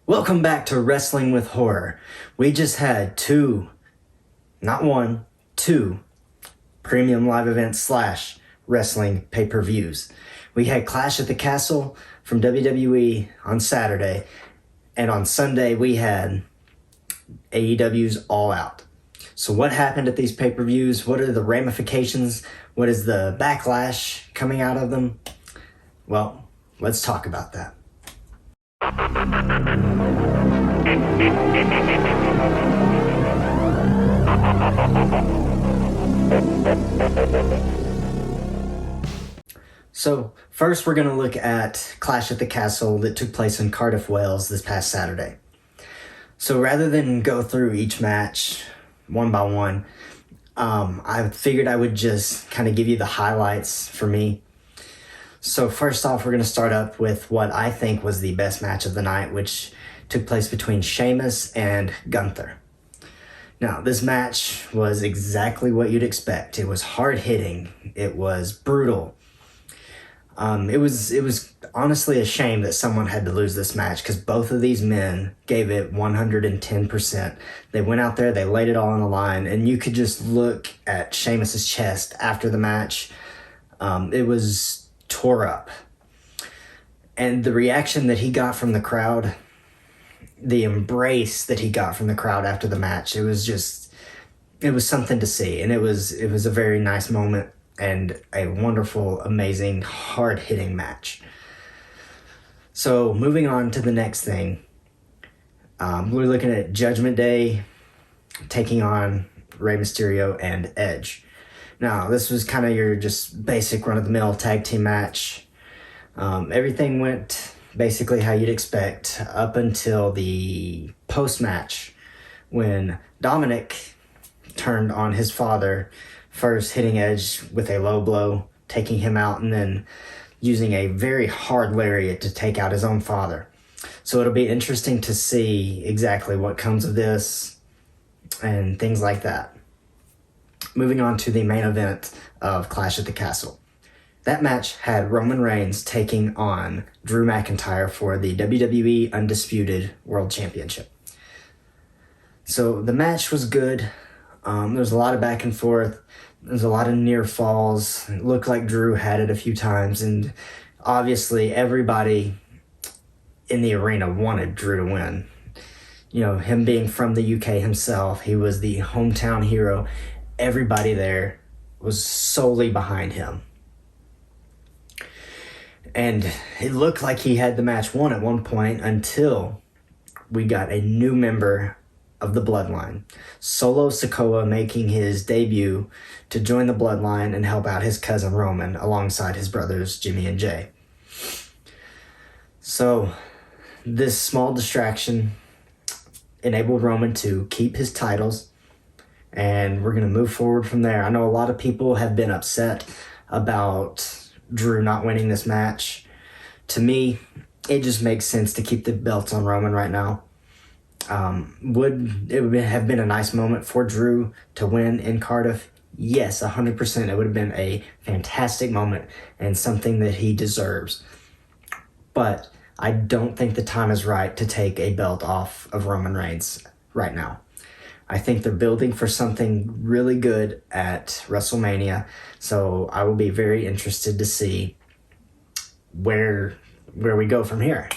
Welcome back to Wrestling with Horror. We just had two premium live events / wrestling pay-per-views. We had Clash at the Castle from WWE on Saturday, and on Sunday we had AEW's All Out. So what happened at these pay-per-views? What are the ramifications? What is the backlash coming out of them? Well, let's talk about that. So first we're going to look at Clash at the Castle that took place in Cardiff, Wales this past Saturday. So rather than go through each match one by one, I figured I would just kind of give you the highlights for me. So first off, we're going to start up with what I think was the best match of the night, which took place between Sheamus and Gunther. Now, this match was exactly what you'd expect. It was hard-hitting. It was brutal. It was honestly a shame that someone had to lose this match because both of these men gave it 110%. They went out there, they laid it all on the line, and you could just look at Sheamus's chest after the match. It was tore up. And the reaction that he got from the crowd, the embrace that he got from the crowd after the match, it was something to see. And it was a very nice moment and a wonderful, amazing, hard-hitting match. So moving on to the next thing, we're looking at Judgment Day taking on Rey Mysterio and Edge. Now, this was kind of your just basic run-of-the-mill tag team match. Everything went basically how you'd expect up until the post-match when Dominic turned on his father, first hitting Edge with a low blow, taking him out, and then using a very hard lariat to take out his own father. So it'll be interesting to see exactly what comes of this and things like that. Moving on to the main event of Clash at the Castle. That match had Roman Reigns taking on Drew McIntyre for the WWE Undisputed World Championship. So the match was good. There was a lot of back and forth. There was a lot of near falls. It looked like Drew had it a few times, and obviously everybody in the arena wanted Drew to win. You know, him being from the UK himself, he was the hometown hero. Everybody there was solely behind him. And it looked like he had the match won at one point until we got a new member of the Bloodline. Solo Sikoa making his debut to join the Bloodline and help out his cousin Roman alongside his brothers Jimmy and Jay. So this small distraction enabled Roman to keep his titles, and we're going to move forward from there. I know a lot of people have been upset about Drew not winning this match. To me, it just makes sense to keep the belts on Roman right now. Would it have been a nice moment for Drew to win in Cardiff? Yes, 100%. It would have been a fantastic moment and something that he deserves. But I don't think the time is right to take a belt off of Roman Reigns right now. I think they're building for something really good at WrestleMania, so I will be very interested to see where we go from here.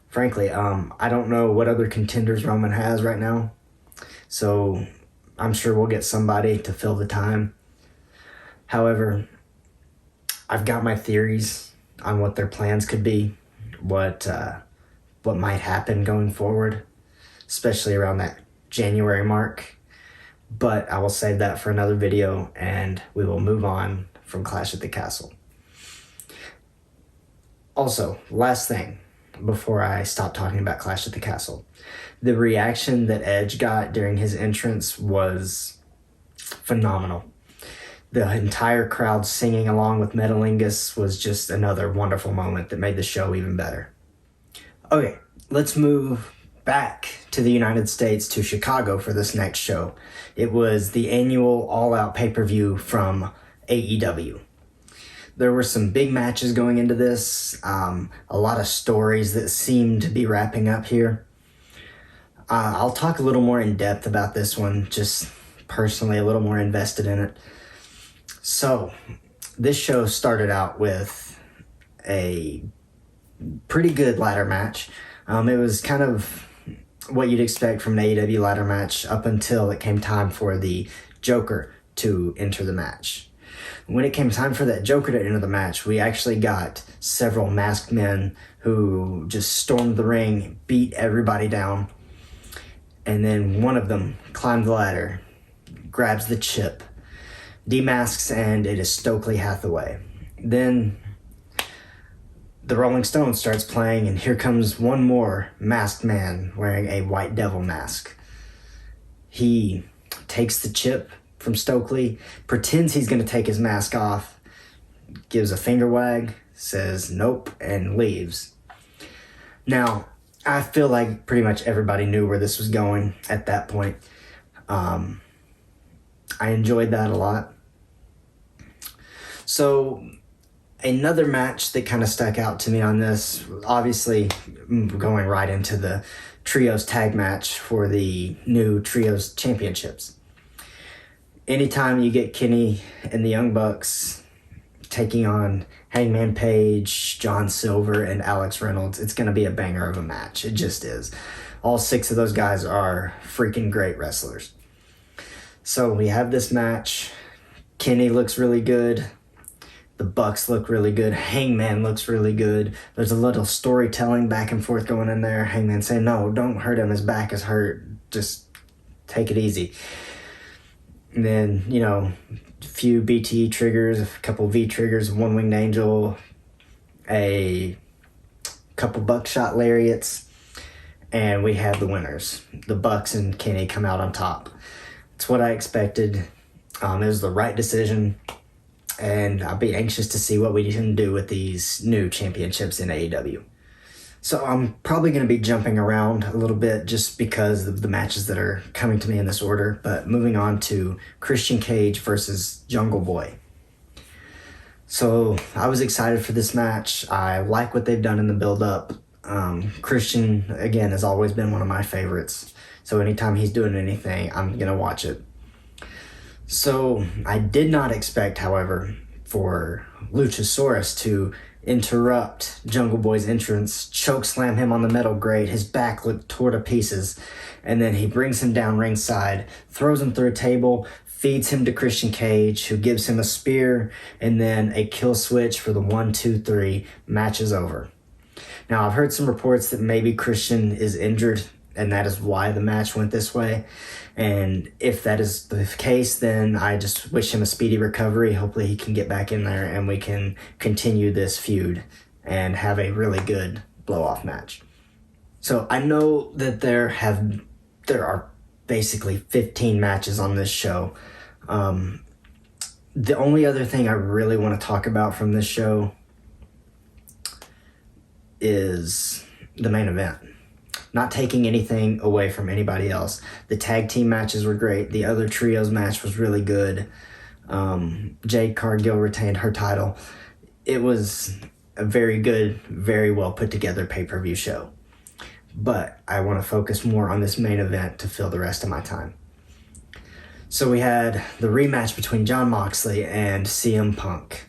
Frankly, I don't know what other contenders Roman has right now, so I'm sure we'll get somebody to fill the time. However, I've got my theories on what their plans could be, what might happen going forward, especially around that January mark, but I will save that for another video and we will move on from Clash at the Castle. Also, last thing before I stop talking about Clash at the Castle, the reaction that Edge got during his entrance was phenomenal. The entire crowd singing along with Metalingus was just another wonderful moment that made the show even better. Okay, let's move back to the United States, to Chicago for this next show. It was the annual All Out pay-per-view from AEW. There were some big matches going into this, a lot of stories that seem to be wrapping up here. I'll talk a little more in depth about this one, just personally a little more invested in it. So, this show started out with a pretty good ladder match. It was kind of what you'd expect from an AEW ladder match up until it came time for the Joker to enter the match. When it came time for that Joker to enter the match, we actually got several masked men who just stormed the ring, beat everybody down, and then one of them climbed the ladder, grabs the chip, demasks, and it is Stokely Hathaway. Then the Rolling Stones starts playing, and here comes one more masked man wearing a White Devil mask. He takes the chip from Stokely, pretends he's going to take his mask off, gives a finger wag, says nope, and leaves. Now, I feel like pretty much everybody knew where this was going at that point. I enjoyed that a lot. So, another match that kind of stuck out to me on this, obviously going right into the Trios tag match for the new Trios championships. Anytime you get Kenny and the Young Bucks taking on Hangman Page, John Silver, and Alex Reynolds, it's going to be a banger of a match. It just is. All 6 of those guys are freaking great wrestlers. So we have this match. Kenny looks really good. The Bucks look really good. Hangman looks really good. There's a little storytelling back and forth going in there. Hangman saying, no, don't hurt him. His back is hurt. Just take it easy. And then, a few BTE triggers, a couple V triggers, one winged angel, a couple buckshot lariats, and we have the winners. The Bucks and Kenny come out on top. It's what I expected. It was the right decision. And I'll be anxious to see what we can do with these new championships in AEW. So I'm probably going to be jumping around a little bit just because of the matches that are coming to me in this order. But moving on to Christian Cage versus Jungle Boy. So I was excited for this match. I like what they've done in the build-up. Christian, again, has always been one of my favorites. So anytime he's doing anything, I'm going to watch it. So I did not expect, however, for Luchasaurus to interrupt Jungle Boy's entrance, chokeslam him on the metal grate, his back looked tore to pieces, and then he brings him down ringside, throws him through a table, feeds him to Christian Cage, who gives him a spear, and then a kill switch for the 1, 2, 3. Match is over. Now, I've heard some reports that maybe Christian is injured, and that is why the match went this way. And if that is the case, then I just wish him a speedy recovery. Hopefully he can get back in there and we can continue this feud and have a really good blow-off match. So I know that there are basically 15 matches on this show. The only other thing I really want to talk about from this show is the main event. Not taking anything away from anybody else. The tag team matches were great. The other trios match was really good. Jade Cargill retained her title. It was a very good, very well put together pay-per-view show. But I want to focus more on this main event to fill the rest of my time. So we had the rematch between Jon Moxley and CM Punk.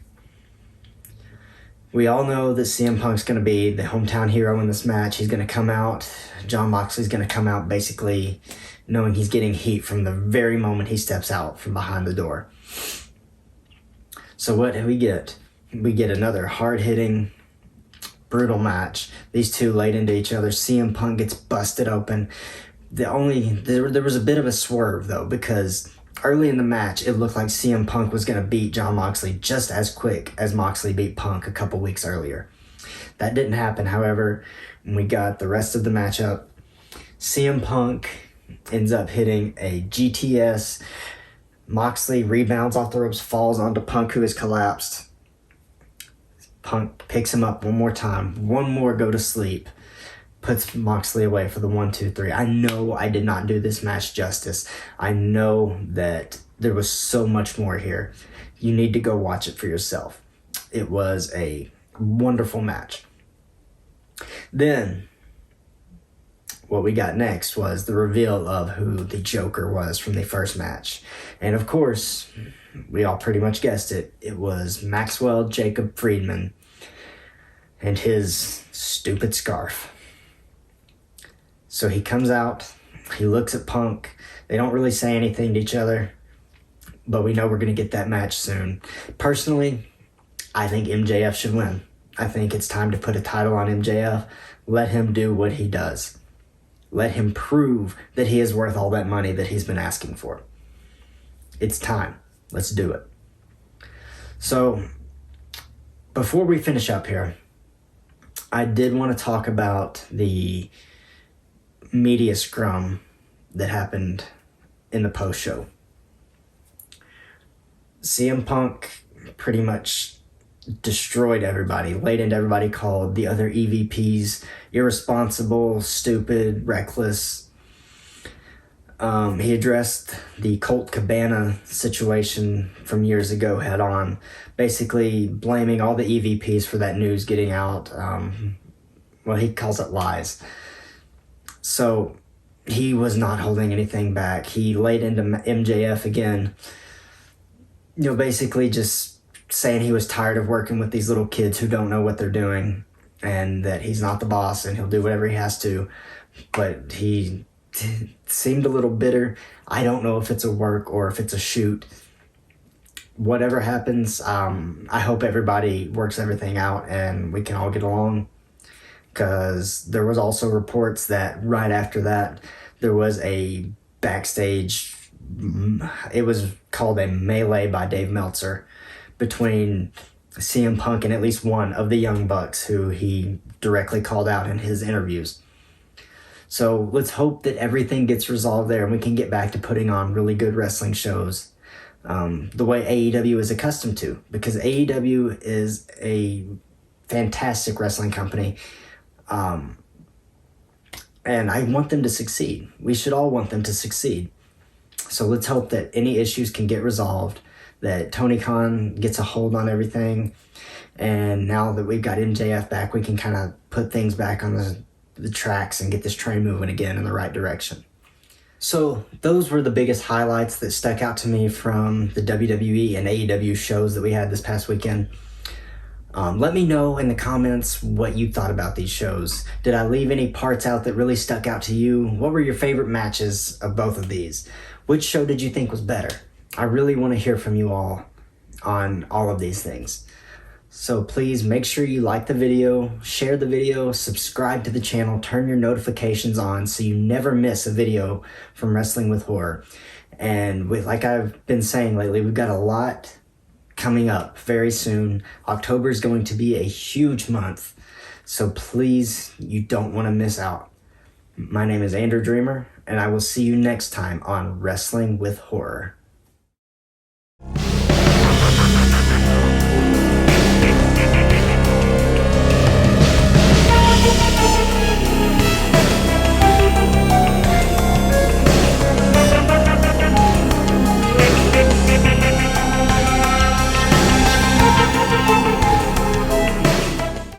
We all know that CM Punk's going to be the hometown hero in this match. He's going to come out. Jon Moxley's going to come out basically knowing he's getting heat from the very moment he steps out from behind the door. So what do we get? We get another hard-hitting, brutal match. These two laid into each other. CM Punk gets busted open. There was a bit of a swerve, though, because early in the match, it looked like CM Punk was going to beat Jon Moxley just as quick as Moxley beat Punk a couple weeks earlier. That didn't happen, however. We got the rest of the matchup. CM Punk ends up hitting a GTS. Moxley rebounds off the ropes, falls onto Punk, who has collapsed. Punk picks him up one more time. One more go to sleep. Puts Moxley away for the 1, 2, 3. I know I did not do this match justice. I know that there was so much more here. You need to go watch it for yourself. it was a wonderful match. Then, what we got next was the reveal of who the Joker was from the first match. And of course, we all pretty much guessed it. It was Maxwell Jacob Friedman and his stupid scarf. So he comes out, he looks at Punk. They don't really say anything to each other, but we know we're going to get that match soon. Personally, I think MJF should win. I think it's time to put a title on MJF. Let him do what he does. Let him prove that he is worth all that money that he's been asking for. It's time. Let's do it. So, before we finish up here, I did want to talk about the media scrum that happened in the post-show. CM Punk pretty much destroyed everybody, laid into everybody, called the other EVPs irresponsible, stupid, reckless. He addressed the Colt Cabana situation from years ago head on, basically blaming all the EVPs for that news getting out. Well, he calls it lies. So he was not holding anything back. He laid into MJF again, basically just saying he was tired of working with these little kids who don't know what they're doing, and that he's not the boss and he'll do whatever he has to. But he seemed a little bitter. I don't know if it's a work or if it's a shoot. Whatever happens, I hope everybody works everything out and we can all get along, because there was also reports that right after that there was a backstage, it was called a melee by Dave Meltzer, between CM Punk and at least one of the Young Bucks who he directly called out in his interviews. So let's hope that everything gets resolved there and we can get back to putting on really good wrestling shows the way AEW is accustomed to, because AEW is a fantastic wrestling company, and I want them to succeed. We should all want them to succeed. So let's hope that any issues can get resolved, that Tony Khan gets a hold on everything, and now that we've got MJF back, we can kind of put things back on the tracks and get this train moving again in the right direction. So those were the biggest highlights that stuck out to me from the WWE and AEW shows that we had this past weekend. Let me know in the comments what you thought about these shows. Did I leave any parts out that really stuck out to you? What were your favorite matches of both of these? Which show did you think was better? I really want to hear from you all on all of these things. So please make sure you like the video, share the video, subscribe to the channel, turn your notifications on so you never miss a video from Wrestling with Horror. And like I've been saying lately, we've got a lot coming up very soon. October is going to be a huge month, so please, you don't want to miss out. My name is Andrew Dreamer, and I will see you next time on Wrestling with Horror.